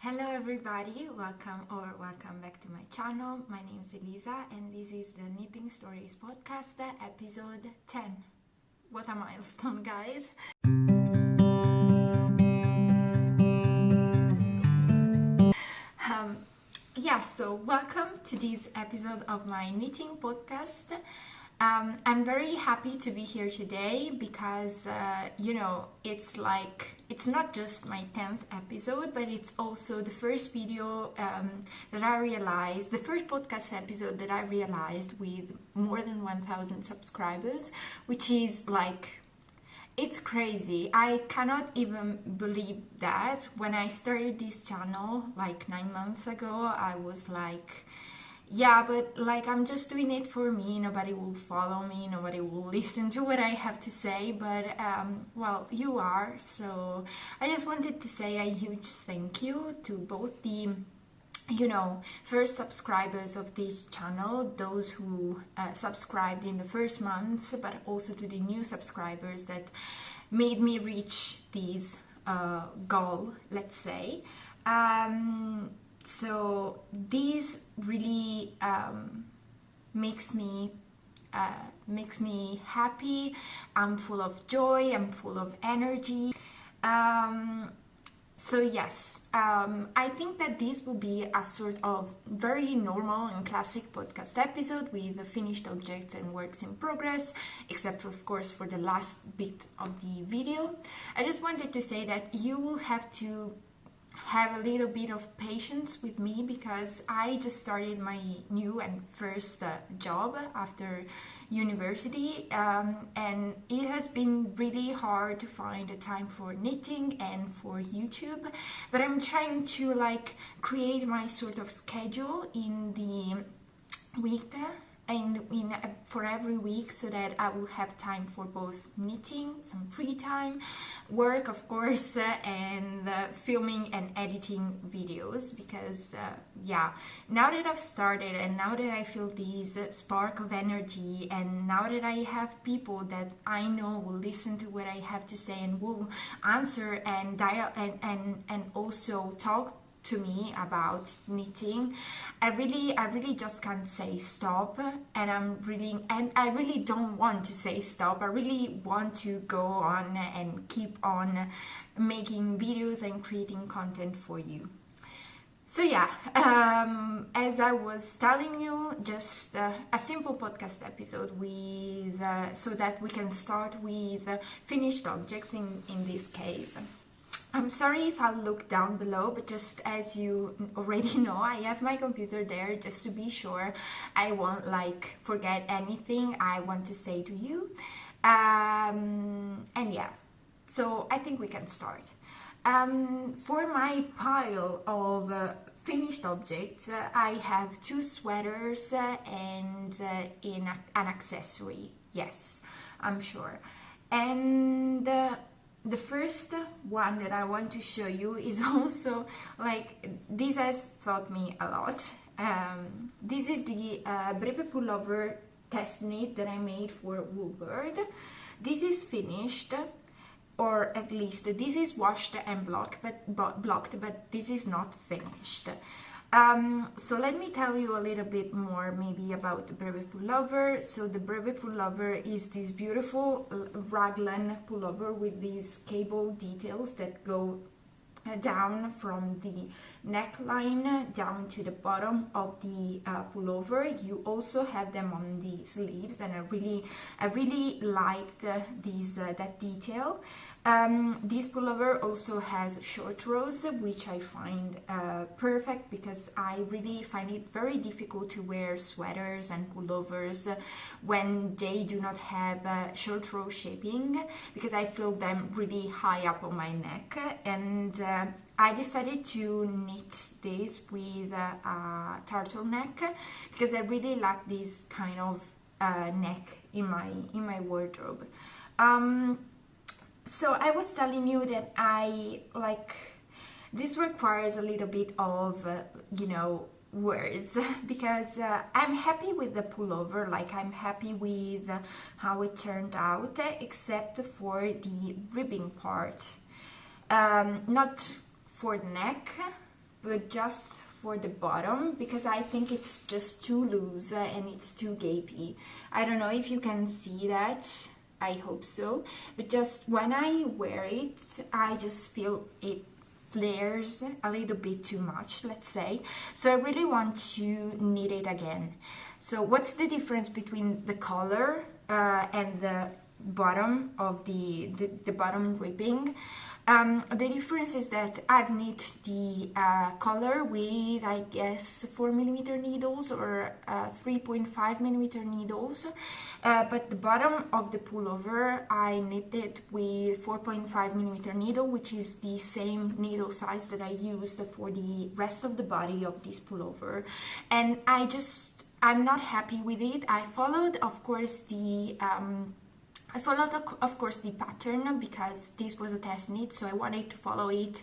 Hello everybody, welcome back to my channel. My name is Elisa and this is the Knitting Stories podcast, episode 10. What a milestone, guys. So welcome to this episode of my knitting podcast. I'm very happy to be here today because, it's not just my 10th episode, but it's also the first video that I realized, the first podcast episode that I realized with more than 1,000 subscribers, which is it's crazy. I cannot even believe that. When I started this channel 9 months ago, I was like, yeah, but I'm just doing it for me. Nobody will follow me, nobody will listen to what I have to say, but well, you are. So I just wanted to say a huge thank you to both the first subscribers of this channel, those who subscribed in the first months, but also to the new subscribers that made me reach this goal, let's say. So this really makes me happy. I'm full of joy, I'm full of energy. So yes, I think that this will be a sort of very normal and classic podcast episode with the finished objects and works in progress, except of course for the last bit of the video. I just wanted to say that you will have to have a little bit of patience with me because I just started my new and first job after university, and it has been really hard to find a time for knitting and for YouTube, but I'm trying to create my sort of schedule in the week for every week so that I will have time for both knitting, some free time, work of course, and filming and editing videos because now that I've started and now that I feel this spark of energy and now that I have people that I know will listen to what I have to say and will answer and and also talk to me about knitting, I really just can't say stop, and I really don't want to say stop. I really want to go on and keep on making videos and creating content for you. So yeah, as I was telling you, just a simple podcast episode with so that we can start with finished objects in this case. I'm sorry if I look down below, but just as you already know, I have my computer there just to be sure I won't forget anything I want to say to you. And yeah, so I think we can start. For my pile of finished objects, I have 2 sweaters and an accessory. Yes, I'm sure. And the first one that I want to show you is also this has taught me a lot. This is the brioche pullover test knit that I made for Woolbird. This is finished, or at least this is washed and blocked, but this is not finished. So let me tell you a little bit more maybe about the brioche pullover. So the brioche pullover is this beautiful raglan pullover with these cable details that go down from the neckline down to the bottom of the pullover. You also have them on the sleeves, and I really liked that detail. This pullover also has short rows, which I find perfect because I really find it very difficult to wear sweaters and pullovers when they do not have short row shaping, because I feel them really high up on my neck. And I decided to knit this with a turtleneck because I really like this kind of neck in my wardrobe. So I was telling you that this requires a little bit of words because I'm happy with the pullover, I'm happy with how it turned out, except for the ribbing part. Not for the neck, but just for the bottom, because I think it's just too loose and it's too gapey. I don't know if you can see that. I hope so, but just when I wear it, I just feel it flares a little bit too much, let's say. So I really want to knit it again. So what's the difference between the color and the bottom of the bottom ribbing? The difference is that I've knit the collar with, I guess, 4mm needles or 3.5mm needles, but the bottom of the pullover I knitted with 4.5mm needle, which is the same needle size that I used for the rest of the body of this pullover, and I'm not happy with it. I followed, of course, the pattern because this was a test knit, so I wanted to follow it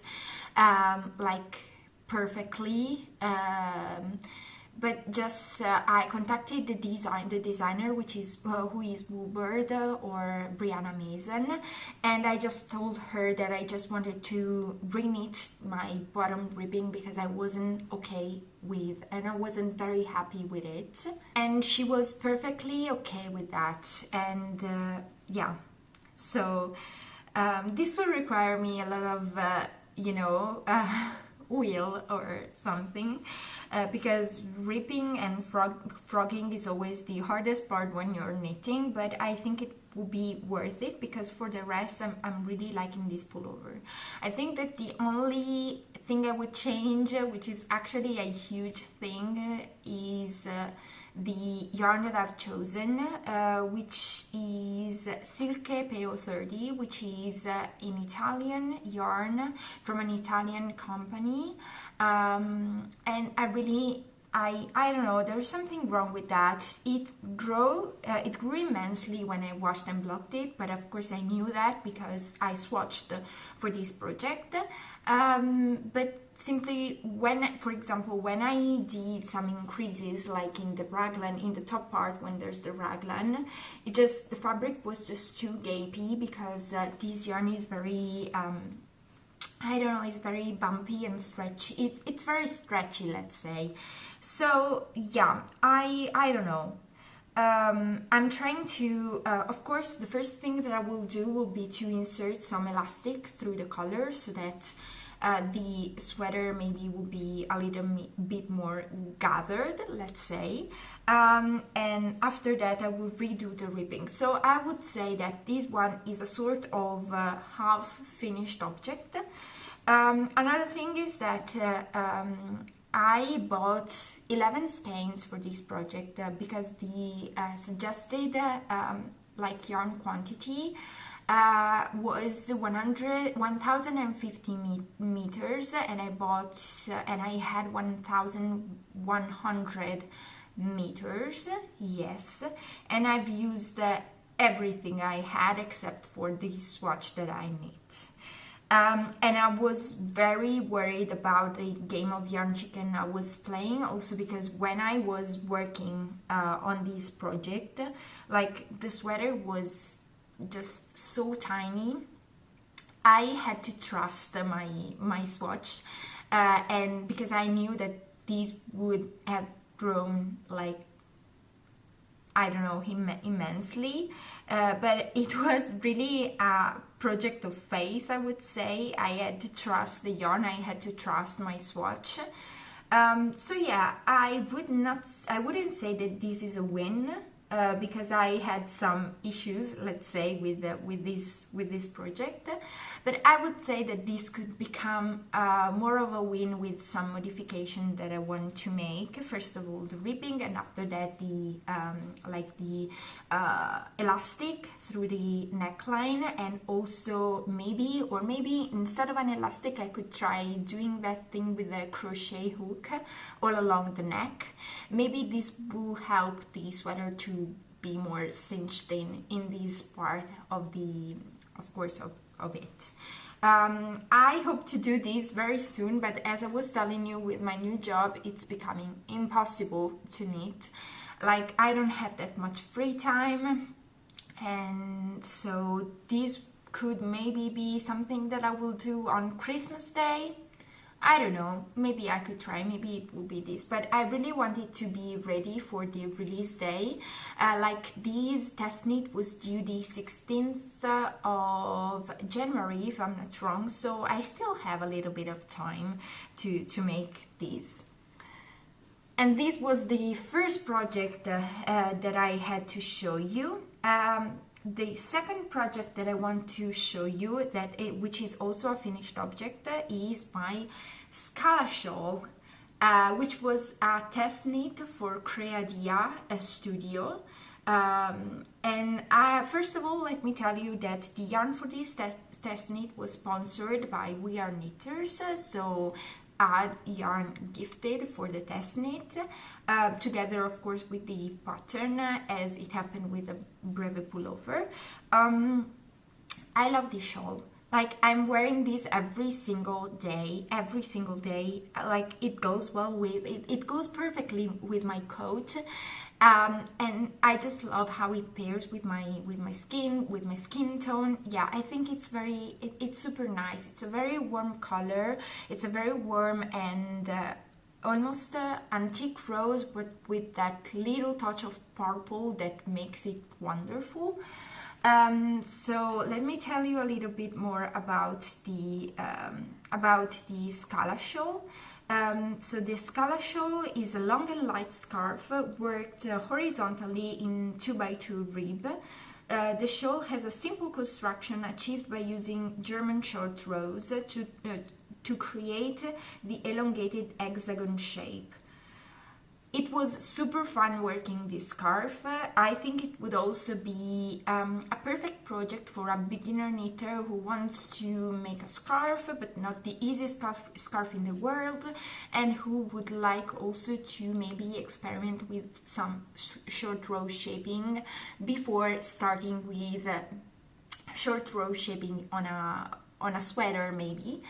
like perfectly. But just I contacted the designer, which is who is Woolbird or Brianna Mason, and I just told her that I just wanted to reknit my bottom ribbing because I wasn't okay with, and I wasn't very happy with it, and she was perfectly okay with that. And yeah, so this will require me a lot of wheel or something, because ripping and frogging is always the hardest part when you're knitting, but I think it will be worth it because for the rest I'm really liking this pullover. I think that the only thing I would change, which is actually a huge thing, is the yarn that I've chosen, which is Silke Peo 30, which is an Italian yarn from an Italian company, and I don't know, there's something wrong with that. It grew immensely when I washed and blocked it, but of course I knew that because I swatched for this project. But simply for example, when I did some increases, like in the raglan, in the top part when there's the raglan, the fabric was just too gapey because this yarn is very I don't know, it's very bumpy and stretchy. It's very stretchy, let's say. So yeah, I don't know. I'm trying to, of course, the first thing that I will do will be to insert some elastic through the collar so that the sweater maybe will be a little bit more gathered, let's say, and after that I will redo the ribbing. So I would say that this one is a sort of half finished object. Another thing is that I bought 11 skeins for this project because the suggested like yarn quantity was 1050 meters, and I bought and I had 1100 meters, yes, and I've used everything I had except for the swatch that I knit. And I was very worried about the game of yarn chicken I was playing, also because when I was working on this project, like the sweater was just so tiny, I had to trust my swatch, and because I knew that these would have grown like, I don't know, immensely, but it was really a project of faith, I would say. I had to trust the yarn, I had to trust my swatch. So yeah, I wouldn't say that this is a win, because I had some issues, let's say, with this project, but I would say that this could become more of a win with some modification that I want to make. First of all, the ribbing, and after that the elastic through the neckline, and also maybe instead of an elastic I could try doing that thing with a crochet hook all along the neck. Maybe this will help the sweater to be more cinched in this part of the, of course, of it. I hope to do this very soon, but as I was telling you, with my new job, it's becoming impossible to knit. Like, I don't have that much free time, and so this could maybe be something that I will do on Christmas Day. I don't know, maybe I could try, maybe it will be this, but I really wanted to be ready for the release day. Like this test knit was due the 16th of January, if I'm not wrong, so I still have a little bit of time to make this. And this was the first project that I had to show you. The second project that I want to show you, which is also a finished object, is my scala shawl, which was a test knit for Creadia Studio. And first of all, let me tell you that the yarn for this test knit was sponsored by We Are Knitters, so yarn gifted for the test knit, together of course with the pattern, as it happened with the brave pullover. I love this shawl. Like, I'm wearing this every single day. Like, it goes well with it goes perfectly with my coat. And I just love how it pairs with my skin tone. Yeah, I think it's super nice. It's a very warm color. It's a very warm and almost antique rose, but with that little touch of purple that makes it wonderful. So let me tell you a little bit more about the scala shawl. So the scala shawl is a long and light scarf worked horizontally in 2x2 rib. The shawl has a simple construction achieved by using German short rows to create the elongated hexagon shape. It was super fun working this scarf. I think it would also be a perfect project for a beginner knitter who wants to make a scarf, but not the easiest scarf in the world, and who would like also to maybe experiment with some short row shaping before starting with short row shaping on a sweater maybe.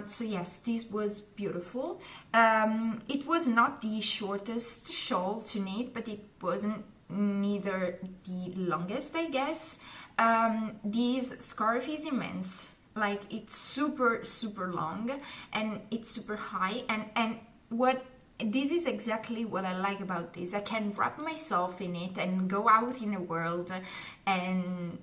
So yes, this was beautiful. It was not the shortest shawl to knit, but it wasn't neither the longest, I guess. This scarf is immense. Like, it's super long and it's super high, and this is exactly what I like about this. I can wrap myself in it and go out in the world, and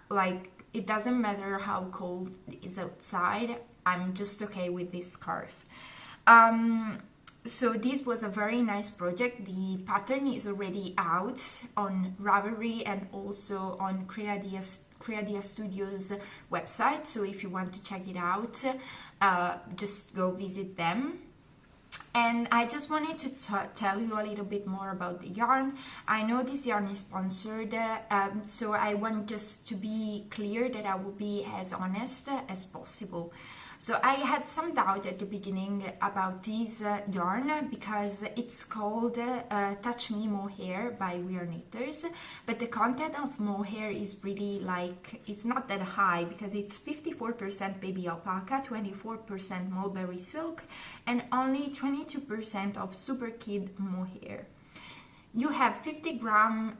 like, it doesn't matter how cold it is outside, I'm just okay with this scarf. So this was a very nice project. The pattern is already out on Ravelry and also on Creadia Studios website, so if you want to check it out, just go visit them. And I just wanted to tell you a little bit more about the yarn. I know this yarn is sponsored, so I want just to be clear that I will be as honest as possible. So I had some doubt at the beginning about this yarn because it's called Touch Me Mohair by We Are Knitters, but the content of mohair is really like, it's not that high because it's 54% baby alpaca, 24% mulberry silk, and only 22% of super kid mohair. You have 50 gram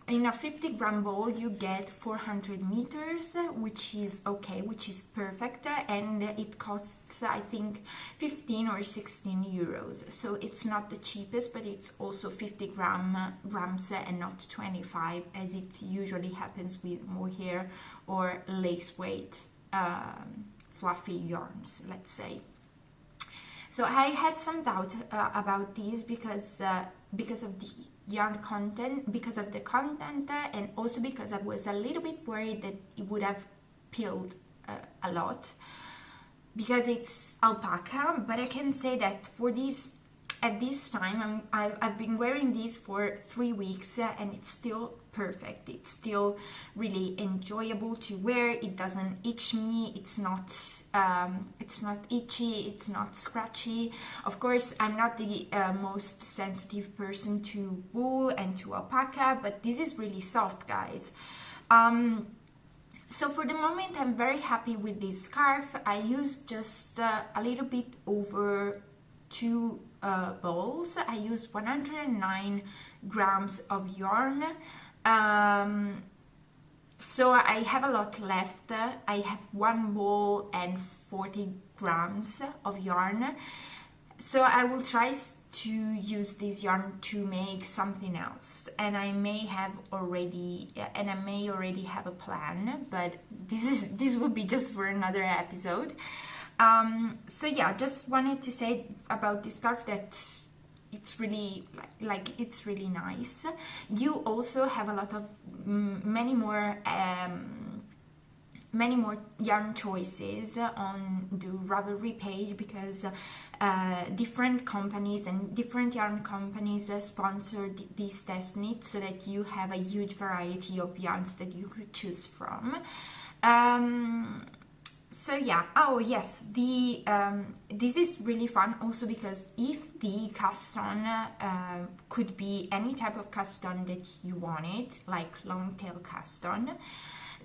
in a 50-gram bowl you get 400 meters, which is okay, which is perfect, and it costs, I think, 15 or 16 euros. So it's not the cheapest, but it's also 50 grams and not 25, as it usually happens with mohair or lace weight fluffy yarns, let's say. So I had some doubt about these because of the yarn content, because of the content, and also because I was a little bit worried that it would have peeled a lot because it's alpaca. But I can say that for this, at this time, I've been wearing this for 3 weeks and it's still perfect. It's still really enjoyable to wear. It doesn't itch me. It's not itchy. It's not scratchy. Of course, I'm not the most sensitive person to wool and to alpaca, but this is really soft, guys. So for the moment, I'm very happy with this scarf. I used just a little bit over 2 balls. I used 109 grams of yarn. So I have a lot left. I have 1 ball and 40 grams of yarn. So I will try to use this yarn to make something else, and I may already have a plan, but this will be just for another episode. So yeah, just wanted to say about this scarf that it's really it's really nice. You also have a lot of many more yarn choices on the Ravelry page, because different companies and different yarn companies sponsor these test knits, so that you have a huge variety of yarns that you could choose from. So yeah, oh yes, this is really fun also, because if the cast on could be any type of cast on that you wanted, like long tail cast on.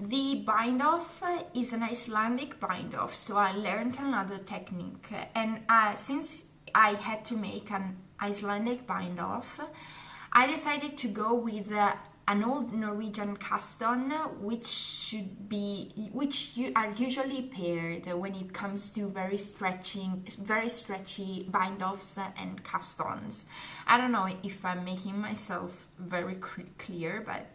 The bind off is an Icelandic bind off, so I learned another technique, and since I had to make an Icelandic bind off, I decided to go with an old Norwegian cast on, which are usually paired when it comes to very stretchy bind offs and cast ons. I don't know if I'm making myself very clear, but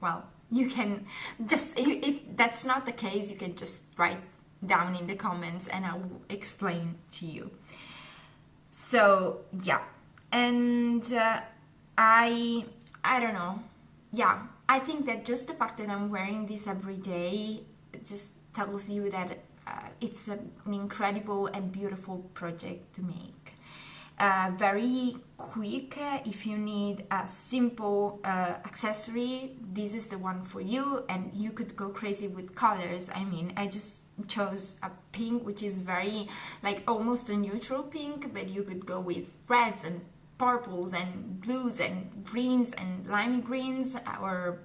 well, you can just, if that's not the case, you can just write down in the comments and I will explain to you. So yeah, and I don't know. Yeah, I think that just the fact that I'm wearing this every day just tells you that it's an incredible and beautiful project to make. Very quick. If you need a simple accessory, this is the one for you, and you could go crazy with colors. I mean, I just chose a pink, which is very almost a neutral pink, but you could go with reds and purples and blues and greens and lime greens, or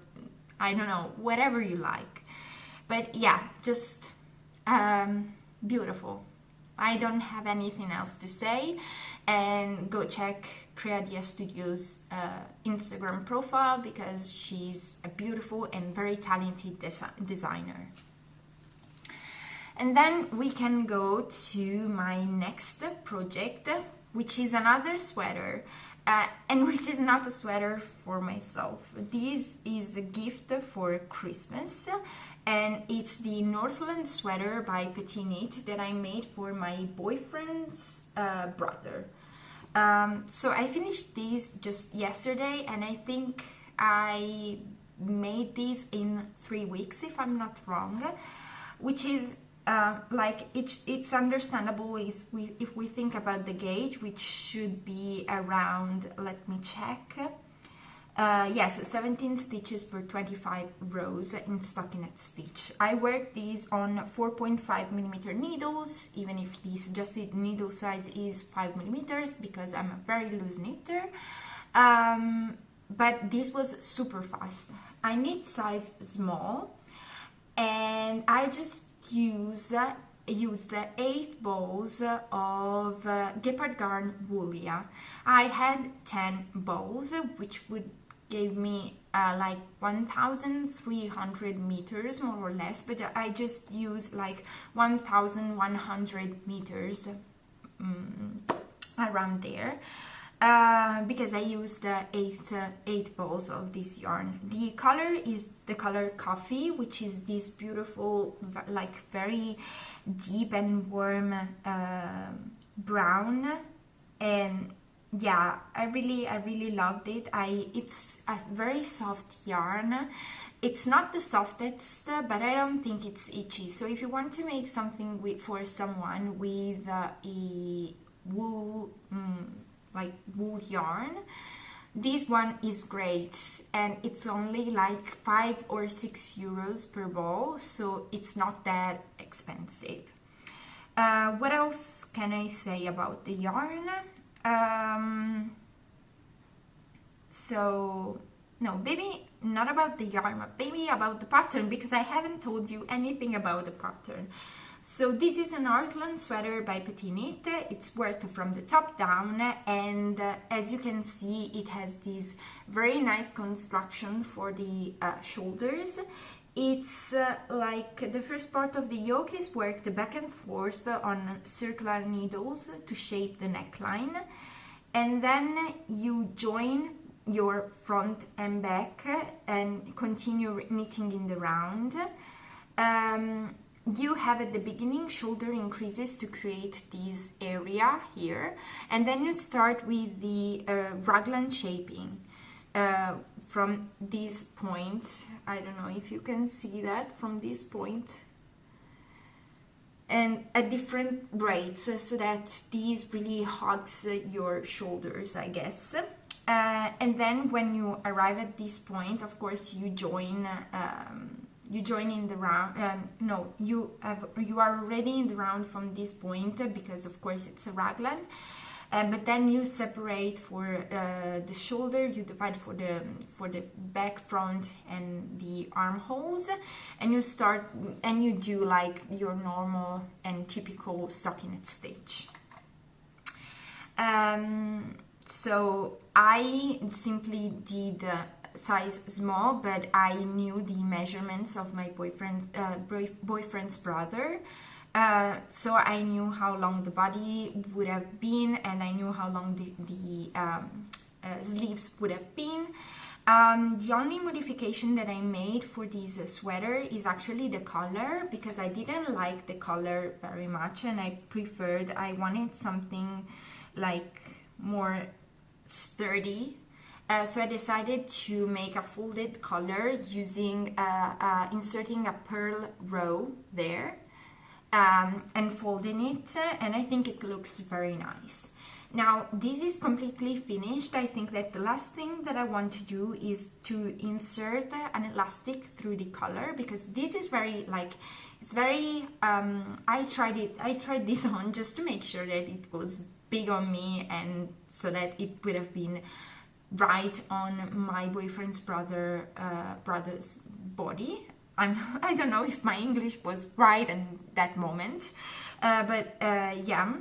I don't know, whatever you like. But yeah, just beautiful. I don't have anything else to say, and go check Creadia Studio's Instagram profile, because she's a beautiful and very talented designer. And then we can go to my next project, which is another sweater, and which is not a sweater for myself. This is a gift for Christmas, and it's the Northland sweater by Petit Knit that I made for my boyfriend's brother. So I finished this just yesterday, and I think I made this in 3 weeks, if I'm not wrong, which is it's understandable if we think about the gauge, which should be around, let me check, yes, 17 stitches per 25 rows in stockinette stitch. I worked these on 4.5mm needles, even if the suggested needle size is 5mm, because I'm a very loose knitter. But this was super fast. I knit size small, and I just use the 8 balls of Gepard Garn Woolia. I had 10 balls, which would give me 1,300 meters more or less, but I just use 1,100 meters around there. Because I used 8 balls of this yarn. The color is the color coffee, which is this beautiful, very deep and warm brown. And yeah, I really loved it. It's a very soft yarn. It's not the softest, but I don't think it's itchy. So if you want to make something for someone with a wool wool yarn, this one is great, and it's only 5 or 6 euros per ball, so it's not that expensive. What else can I say about the yarn? So no, maybe not about the yarn, but maybe about the pattern, because I haven't told you anything about the pattern. So this is a Northland sweater by Petit Knit. It's worked from the top down, and as you can see, it has this very nice construction for the shoulders. It's like the first part of the yoke is worked back and forth on circular needles to shape the neckline, and then you join your front and back and continue knitting in the round. You have at the beginning shoulder increases to create this area here, and then you start with the raglan shaping from this point. I don't know if you can see that from this point, and at different rates, so that these really hugs your shoulders, I guess. And then when you arrive at this point, of course, you join in the round. No, you are already in the round from this point, because of course it's a raglan. But then you separate for the shoulder, you divide for the back, front, and the armholes, and you start and you do like your normal and typical stockinette stitch. So I simply did size small, but I knew the measurements of my boyfriend's brother. So I knew how long the body would have been, and I knew how long the sleeves would have been. The only modification that I made for this sweater is actually the color, because I didn't like the color very much, and I wanted something like more sturdy. So I decided to make a folded collar using inserting a pearl row there. And folding it, and I think it looks very nice. Now this is completely finished. I think that the last thing that I want to do is to insert an elastic through the collar, because this is very it's very I tried this on just to make sure that it was big on me, and so that it would have been right on my boyfriend's brother's body. I don't know if my English was right in that moment, but yeah.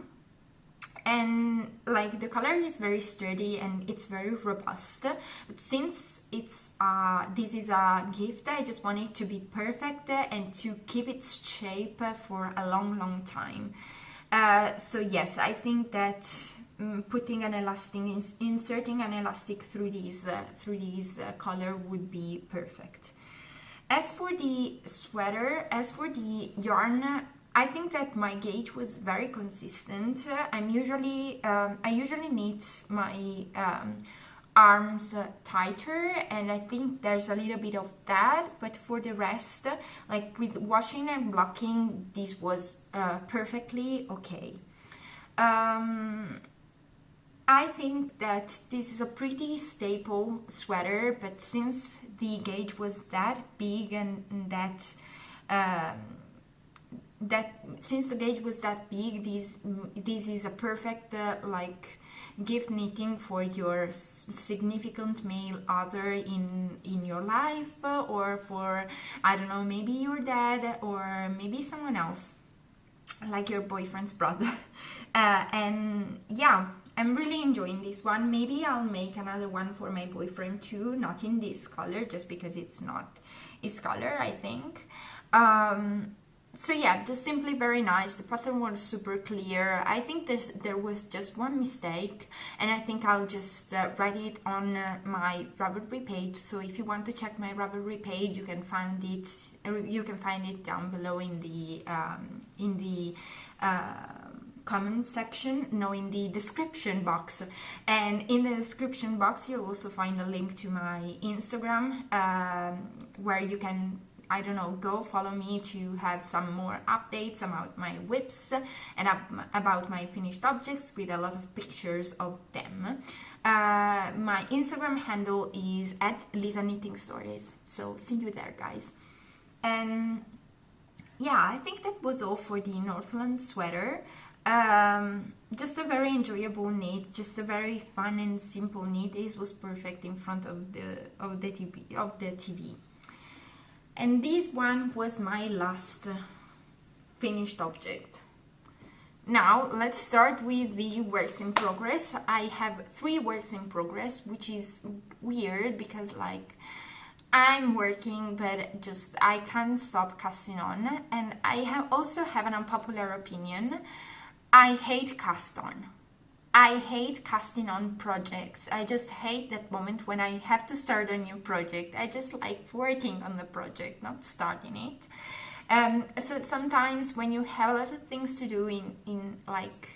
And like the color is very sturdy and it's very robust. But since it's this is a gift, I just want it to be perfect and to keep its shape for a long time. So yes, I think that putting an elastic, inserting an elastic through these collar would be perfect. As for the sweater, as for the yarn, I think that my gauge was very consistent. I usually knit my arms tighter, and I think there's a little bit of that, but for the rest, like with washing and blocking, this was perfectly okay. I think that this is a pretty staple sweater, but since the gauge was that big and since the gauge was that big, this is a perfect like gift knitting for your significant male other in your life, or for, I don't know, maybe your dad, or maybe someone else like your boyfriend's brother. And yeah, I'm really enjoying this one. Maybe I'll make another one for my boyfriend too, not in this color, just because it's not his color, I think. So yeah, just simply very nice. The pattern was super clear. I think there was just one mistake, and I think I'll just write it on my Ravelry page. So if you want to check my Ravelry page, you can find it. You can find it down below in the comment section, no, in the description box. And in the description box, you'll also find a link to my Instagram, where you can, I don't know, go follow me to have some more updates about my whips and about my finished objects, with a lot of pictures of them. My Instagram handle is @ElisaKnittingStories. So see you there, guys. And yeah, I think that was all for the Northland sweater. Just a very enjoyable knit, just a very fun and simple knit. This was perfect in front of the TV. And this one was my last finished object. Now let's start with the works in progress. I have 3 works in progress, which is weird because, like, I'm working, but just I can't stop casting on. And I also have an unpopular opinion. I hate cast on. I hate casting on projects. I just hate that moment when I have to start a new project. I just like working on the project, not starting it. So sometimes when you have a lot of things to do in like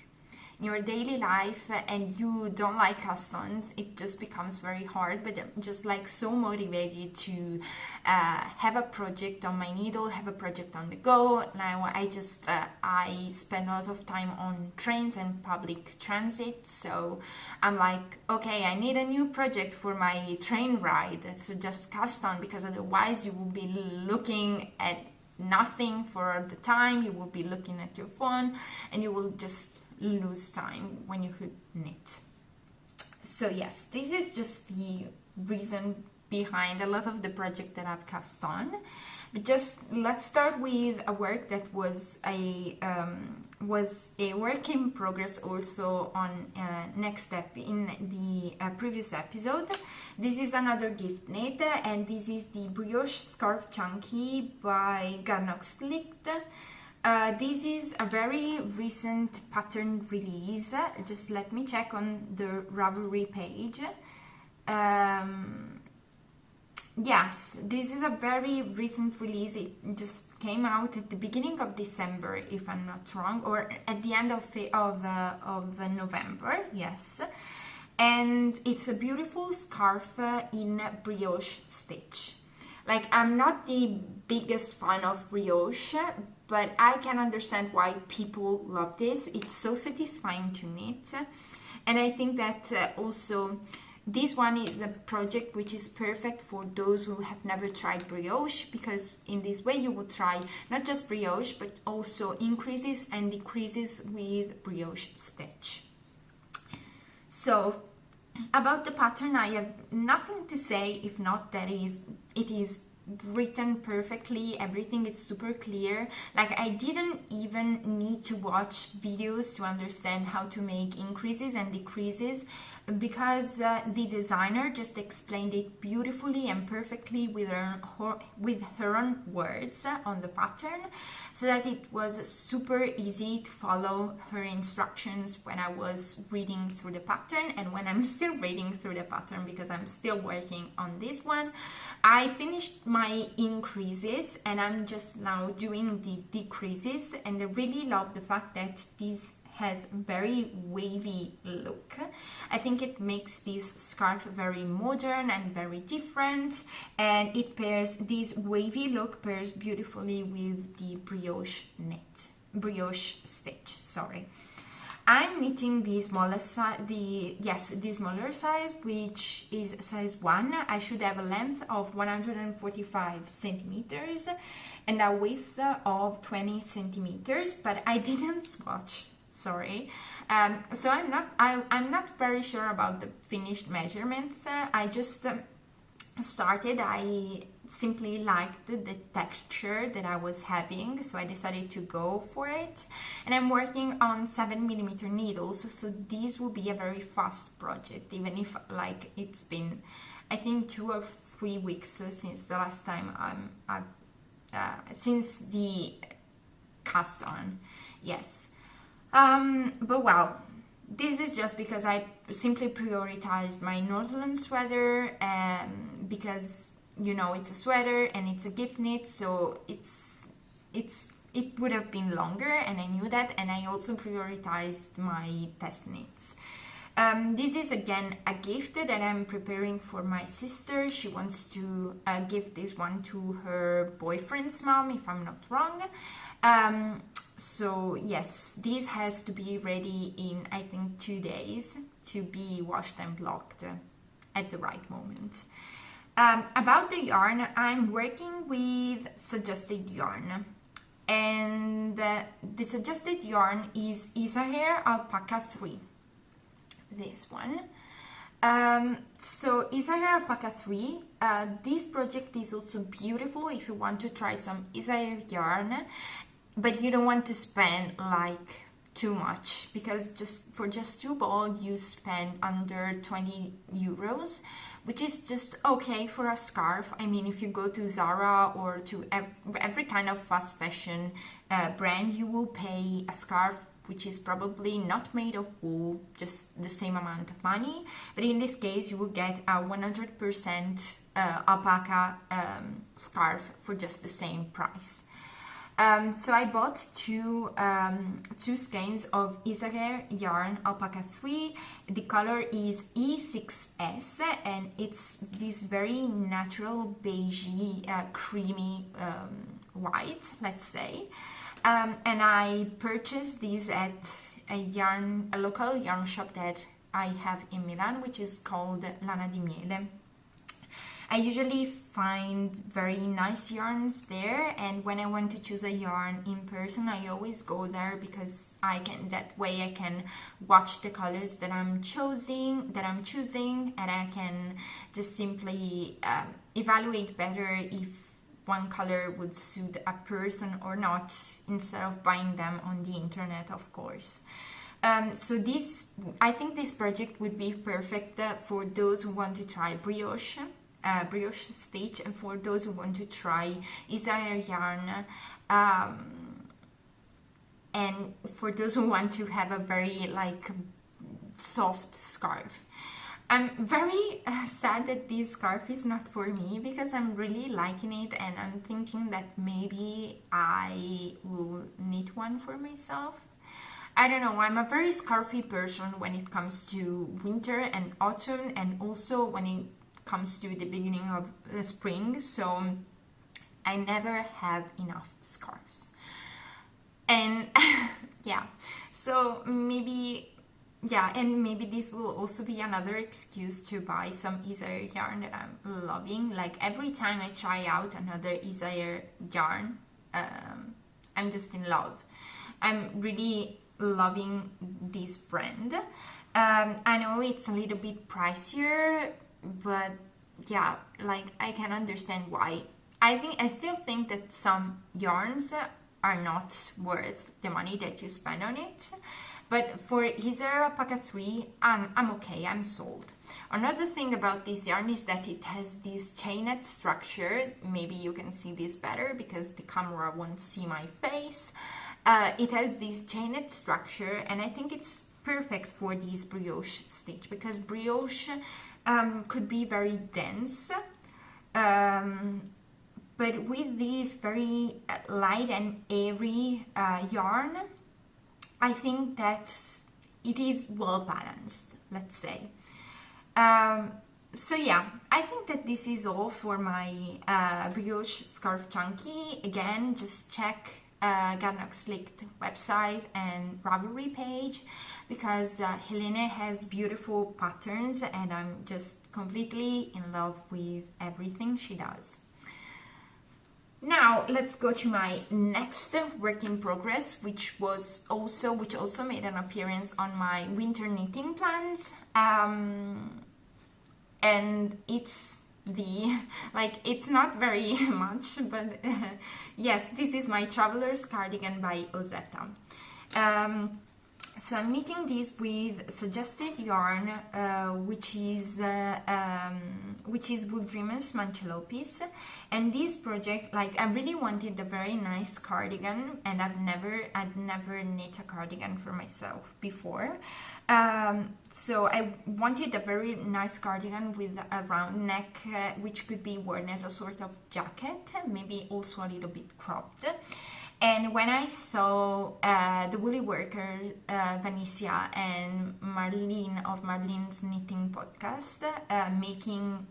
your daily life and you don't like cast-ons, it just becomes very hard. But I'm just like so motivated to have a project on my needle, have a project on the go. Now I spend a lot of time on trains and public transit, so I'm like, okay, I need a new project for my train ride, so just cast on, because otherwise you will be looking at nothing for the time, you will be looking at your phone, and you will just lose time when you could knit. So yes, this is just the reason behind a lot of the project that I've cast on. But just let's start with a work that was a work in progress also on next step in the previous episode. This is another gift knit, and this is the Brioche Scarf Chunky by Garnox-Licht. This is a very recent pattern release. Just let me check on the Ravelry page. Yes, this is a very recent release. It just came out at the beginning of December, if I'm not wrong, or at the end of November, yes. And it's a beautiful scarf in brioche stitch. Like, I'm not the biggest fan of brioche, but I can understand why people love this. It's so satisfying to knit. And I think that also this one is a project which is perfect for those who have never tried brioche, because in this way you will try not just brioche, but also increases and decreases with brioche stitch. So about the pattern, I have nothing to say, if not that it is written perfectly. Everything is super clear. Like, I didn't even need to watch videos to understand how to make increases and decreases, because the designer just explained it beautifully and perfectly with her own words on the pattern, so that it was super easy to follow her instructions when I was reading through the pattern, and when I'm still reading through the pattern, because I'm still working on this one. I finished my increases and I'm just now doing the decreases, and I really love the fact that this has very wavy look. I think it makes this scarf very modern and very different, and it pairs, this wavy look pairs beautifully with the brioche stitch, sorry. I'm knitting the smaller size, the smaller size, which is size 1. I should have a length of 145 centimeters and a width of 20 centimeters, but I didn't swatch, sorry. So I'm not very sure about the finished measurements. I just started. I simply liked the texture that I was having, so I decided to go for it. And I'm working on 7mm needles, so this will be a very fast project, even if like it's been, I think, 2 or 3 weeks since the last time since the cast on, yes. But well, this is just because I simply prioritized my Northland sweater, because, you know, it's a sweater and it's a gift knit, so it would have been longer, and I knew that, and I also prioritized my test knits. This is again a gift that I'm preparing for my sister. She wants to give this one to her boyfriend's mom, if I'm not wrong. So yes, this has to be ready in, I think, 2 days to be washed and blocked at the right moment. About the yarn, I'm working with suggested yarn, and the suggested yarn is Isahair Alpaca 3, this one. So Isahair Alpaca 3, this project is also beautiful if you want to try some Isahair yarn, but you don't want to spend like too much, because for just 2 balls you spend under 20 euros, which is just okay for a scarf. I mean, if you go to Zara or to every kind of fast fashion brand, you will pay a scarf which is probably not made of wool, just the same amount of money. But in this case, you will get a 100% alpaca scarf for just the same price. So I bought two skeins of Isager yarn alpaca 3. The color is E6S, and it's this very natural beigey, creamy white, let's say. And I purchased these at a local yarn shop that I have in Milan, which is called Lana di Miele. I usually find very nice yarns there, and when I want to choose a yarn in person, I always go there, because that way I can watch the colors that I'm choosing, and I can just simply evaluate better if one color would suit a person or not, instead of buying them on the internet, of course. So I think this project would be perfect for those who want to try brioche stitch, and for those who want to try Isager yarn, and for those who want to have a very soft scarf. I'm very sad that this scarf is not for me, because I'm really liking it, and I'm thinking that maybe I will knit one for myself. I don't know, I'm a very scarfy person when it comes to winter and autumn, and also when it comes to the beginning of the spring, so I never have enough scarves. And yeah, so maybe this will also be another excuse to buy some Isager yarn that I'm loving. Like, every time I try out another Isager yarn, I'm just in love. I'm really loving this brand. I know it's a little bit pricier, but yeah, I can understand why. I still think that some yarns are not worth the money that you spend on it. But for Isager Alpaca 3, I'm okay, I'm sold. Another thing about this yarn is that it has this chainette structure. Maybe you can see this better because the camera won't see my face. It has this chainette structure, and I think it's perfect for this brioche stitch, because brioche could be very dense. But with this very light and airy yarn, I think that it is well balanced, let's say. So yeah, I think that this is all for my brioche scarf chunky. Again, just check Garnock Slicked website and Ravelry page, because Helene has beautiful patterns, and I'm just completely in love with everything she does. Now let's go to my next work in progress, which also made an appearance on my winter knitting plans, and it's it's not very much, but yes, this is my Traveler's Cardigan by Ozetta. So I'm knitting this with suggested yarn, which is Wool Dreamers Mancelopis. And this project, I really wanted a very nice cardigan, and I'd never knit a cardigan for myself before. So I wanted a very nice cardigan with a round neck, which could be worn as a sort of jacket, maybe also a little bit cropped. And when I saw the Woolly Worker, Vanissia and Marlene of Marlene's Knitting Podcast making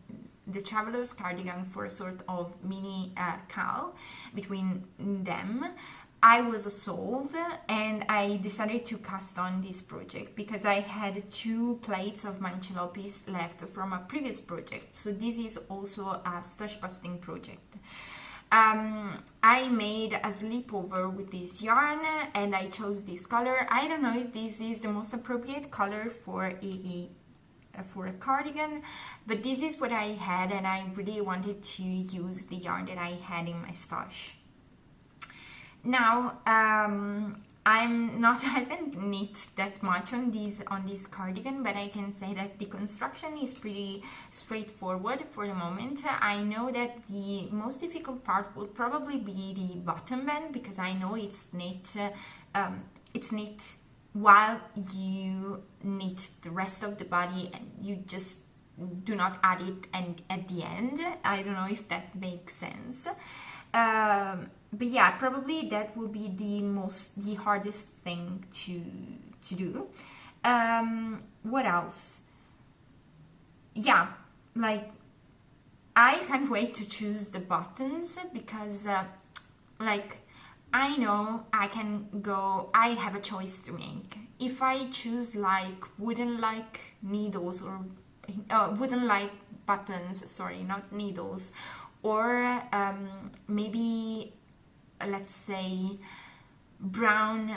the Traveler's Cardigan for a sort of mini cowl between them, I was sold, and I decided to cast on this project because I had 2 plates of Mancelopis left from a previous project. So this is also a stash busting project. I made a sleepover with this yarn, and I chose this color. I don't know if this is the most appropriate color for a cardigan, but this is what I had, and I really wanted to use the yarn that I had in my stash. Now, I haven't knit that much on this cardigan, but I can say that the construction is pretty straightforward for the moment. I know that the most difficult part will probably be the bottom band, because I know it's knit while you knit the rest of the body, and you just do not add it and at the end. I don't know if that makes sense. But yeah, probably that will be the hardest thing to do. What else? Yeah, like, I can't wait to choose the buttons, because like, I know I have a choice to make. If I choose like wooden like needles, or wooden like buttons, sorry, not needles, or maybe, let's say, brown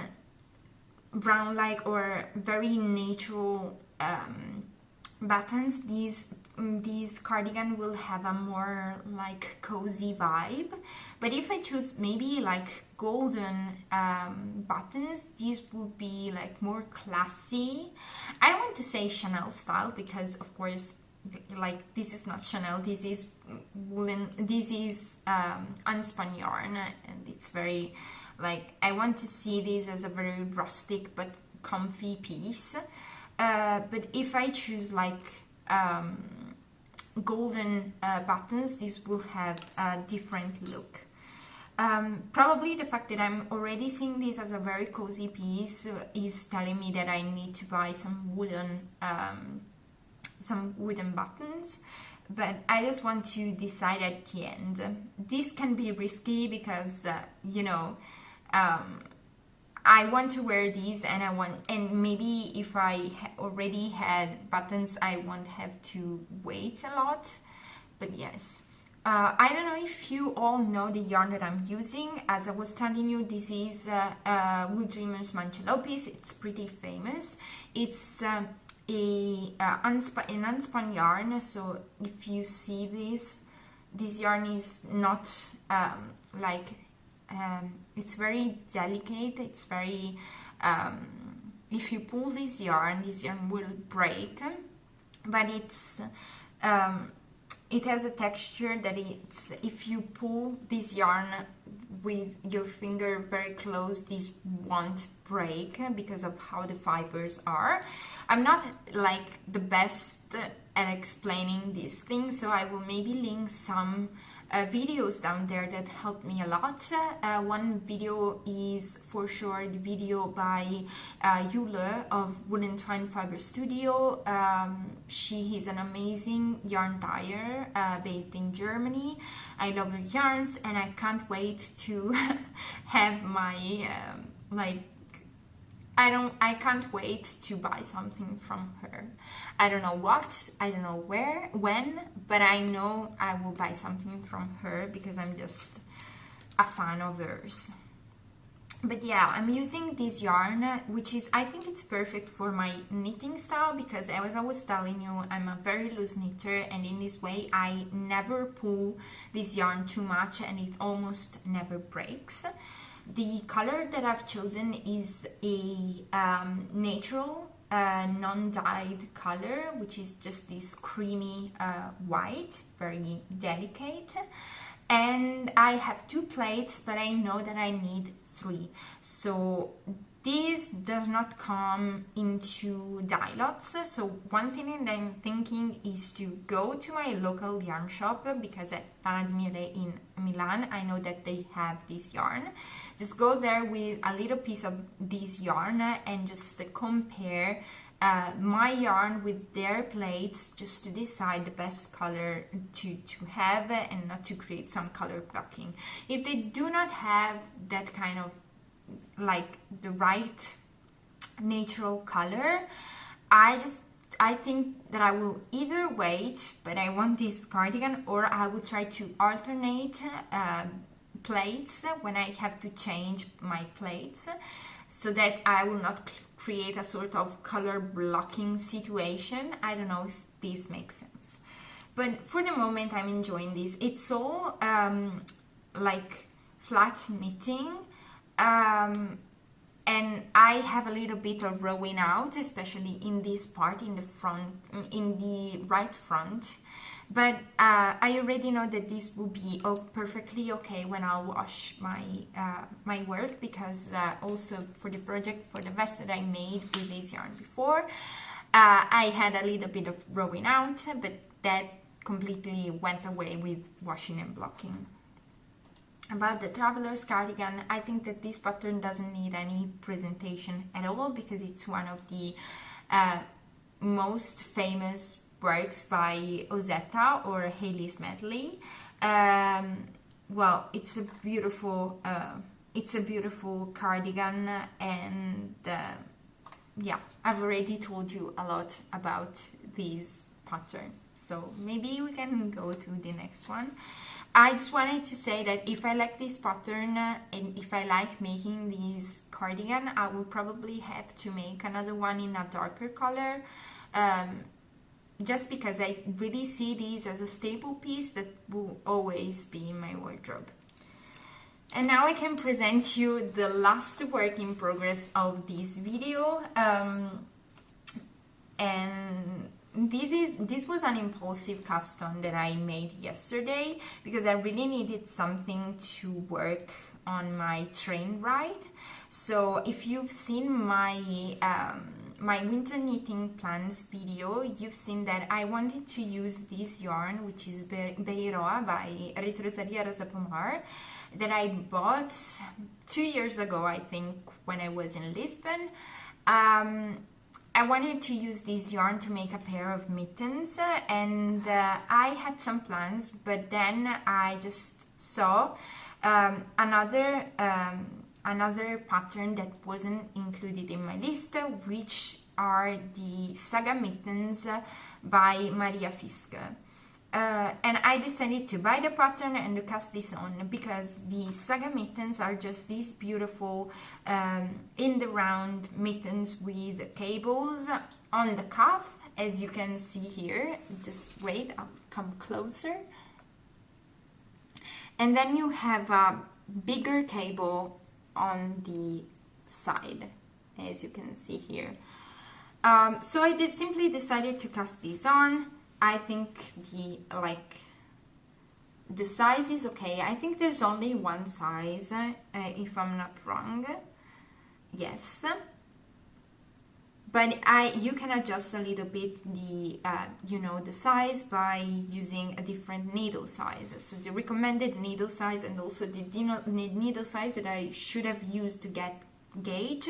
like, or very natural buttons, these cardigan will have a more like cozy vibe. But if I choose maybe like golden buttons, these would be like more classy. I don't want to say Chanel style, because of course, like, this is not Chanel, this is woolen, this is unspun yarn, and it's very, like, I want to see this as a very rustic but comfy piece. But if I choose like golden buttons, this will have a different look. Probably the fact that I'm already seeing this as a very cozy piece is telling me that I need to buy some wooden buttons, but I just want to decide at the end. This can be risky, because you know, I want to wear these, and maybe if I already had buttons, I won't have to wait a lot. But yes, I don't know if you all know the yarn that I'm using. As I was telling you, this is Wool Dreamers Mancelopis. It's pretty famous. It's an unspun yarn. So if you see this yarn is not it's very delicate. It's very if you pull this yarn will break, but it has a texture that if you pull this yarn with your finger very close, this won't break, because of how the fibers are. I'm not like the best at explaining these things, so I will maybe link some videos down there that helped me a lot. One video is for sure the video by Yule of Woolen Twine Fiber Studio. She is an amazing yarn dyer based in Germany. I love her yarns, and I can't wait to have my I can't wait to buy something from her. I don't know what, I don't know where, when, but I know I will buy something from her, because I'm just a fan of hers. But yeah, I'm using this yarn, which is, I think it's perfect for my knitting style, because as I was telling you, I'm a very loose knitter, and in this way I never pull this yarn too much, and it almost never breaks. The color that I've chosen is a natural, non-dyed color, which is just this creamy white, very delicate. And I have 2 plaits, but I know that I need 3. So this does not come into dye lots. So one thing that I'm thinking is to go to my local yarn shop, because at Lana di Miele in Milan, I know that they have this yarn. Just go there with a little piece of this yarn and just compare my yarn with their plates, just to decide the best color to have, and not to create some color blocking. If they do not have that kind of like the right natural color, I think that I will either wait, but I want this cardigan, or I will try to alternate plates when I have to change my plates, so that I will not create a sort of color blocking situation. I don't know if this makes sense, but for the moment I'm enjoying this. It's all like flat knitting, and I have a little bit of rowing out, especially in this part, in the front, in the right front. But I already know that this will be perfectly okay when I'll wash my my work, because also for the project, for the vest that I made with this yarn before, I had a little bit of rowing out, but that completely went away with washing and blocking. About the traveler's cardigan, I think that this pattern doesn't need any presentation at all, because it's one of the most famous works by Ozetta or Haley's Medley. Well, it's a beautiful cardigan, and yeah, I've already told you a lot about this pattern, so maybe we can go to the next one. I just wanted to say that if I like this pattern and if I like making this cardigan, I will probably have to make another one in a darker color, just because I really see these as a staple piece that will always be in my wardrobe. And now I can present you the last work in progress of this video, and this was an impulsive custom that I made yesterday, because I really needed something to work on my train ride. So if you've seen my my winter knitting plans video, you've seen that I wanted to use this yarn, which is Beiroa by Retrosaria Rosa Pomar, that I bought 2 years ago, I think, when I was in Lisbon. I wanted to use this yarn to make a pair of mittens, and I had some plans, but then I just saw another pattern that wasn't included in my list, which are the Saga mittens by Maria Fiske. And I decided to buy the pattern and to cast this on, because the Saga mittens are just these beautiful in the round mittens with cables on the cuff, as you can see here. Just wait, I'll come closer. And then you have a bigger cable on the side, as you can see here. So I simply decided to cast these on. I think the size is okay. I think there's only one size, if I'm not wrong. Yes, but you can adjust a little bit the the size by using a different needle size. So the recommended needle size, and also the needle size that I should have used to get gauge,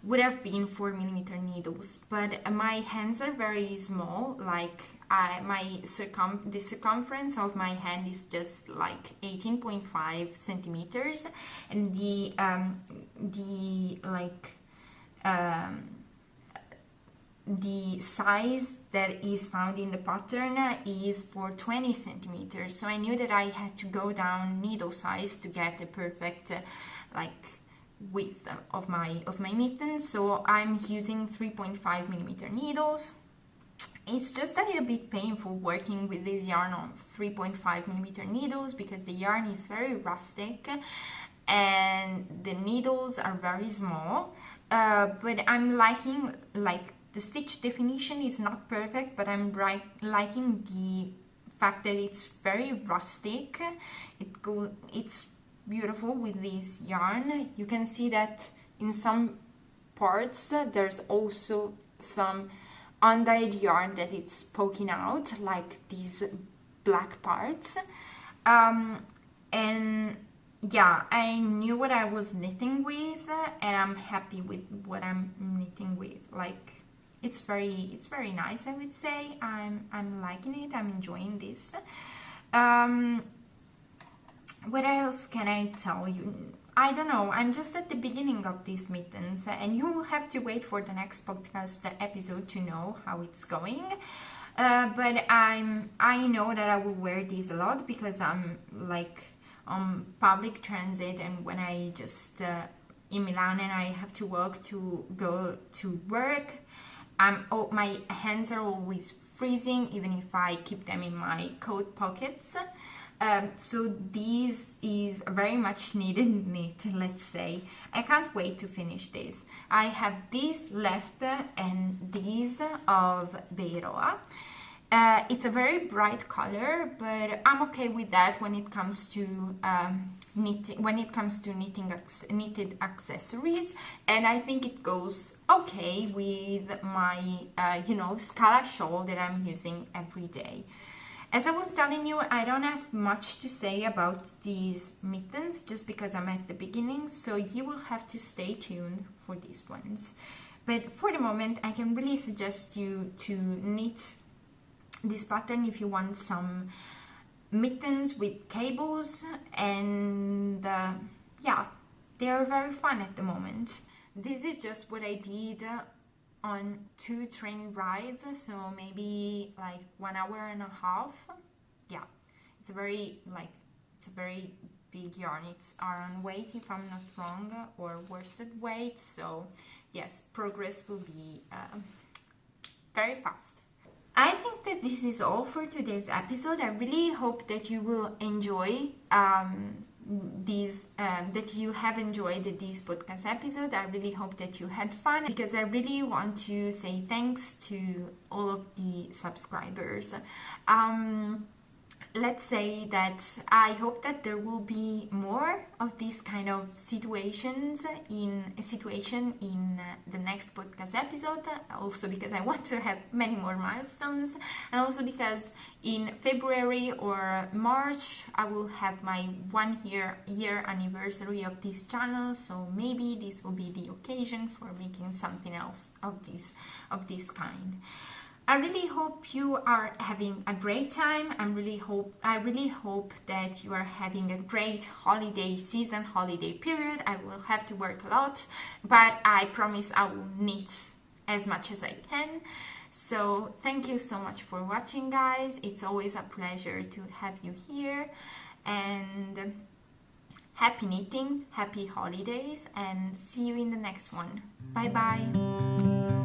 would have been 4mm needles. But my hands are very small, like the circumference of my hand is just like 18.5 centimeters, and the size that is found in the pattern is for 20 centimeters. So I knew that I had to go down needle size to get the perfect width of my mittens. So I'm using 3.5mm needles. It's just a little bit painful working with this yarn on 3.5mm needles, because the yarn is very rustic and the needles are very small. But I'm liking, the stitch definition is not perfect, but I'm liking the fact that it's very rustic. It's beautiful with this yarn. You can see that in some parts there's also some undyed yarn that it's poking out, like these black parts. And yeah, I knew what I was knitting with, and I'm happy with what I'm knitting with. It's very nice, I would say. I'm liking it. I'm enjoying this. What else can I tell you? I don't know, I'm just at the beginning of these mittens, and you will have to wait for the next podcast episode to know how it's going. But I know that I will wear these a lot, because I'm on public transit, and when I just in Milan and I have to walk to go to work, my hands are always freezing, even if I keep them in my coat pockets. So this is a very much needed knit, let's say. I can't wait to finish this. I have this left and this of Beiroa. It's a very bright color, but I'm okay with that when it comes to knitting. When it comes to knitted accessories, and I think it goes okay with my scala shawl that I'm using every day. As I was telling you, I don't have much to say about these mittens just because I'm at the beginning, so you will have to stay tuned for these ones. But for the moment, I can really suggest you to knit this pattern if you want some mittens with cables, and yeah, they are very fun at the moment. This is just what I did on 2 train rides, so maybe like 1 hour and a half. Yeah, it's a very big yarn. It's Aran weight if I'm not wrong, or worsted weight, so yes, progress will be very fast. I think that this is all for today's episode. I really hope that you will enjoy that you have enjoyed this podcast episode. I really hope that you had fun, because I really want to say thanks to all of the subscribers. Let's say that I hope that there will be more of these kind of situations in the next podcast episode, also because I want to have many more milestones, and also because in February or March I will have my 1 year anniversary of this channel, so maybe this will be the occasion for making something else of this kind. I really hope you are having a great time. I really hope that you are having a great holiday season, holiday period. I will have to work a lot, but I promise I will knit as much as I can. So thank you so much for watching, guys. It's always a pleasure to have you here, and happy knitting, happy holidays, and see you in the next one. Bye bye.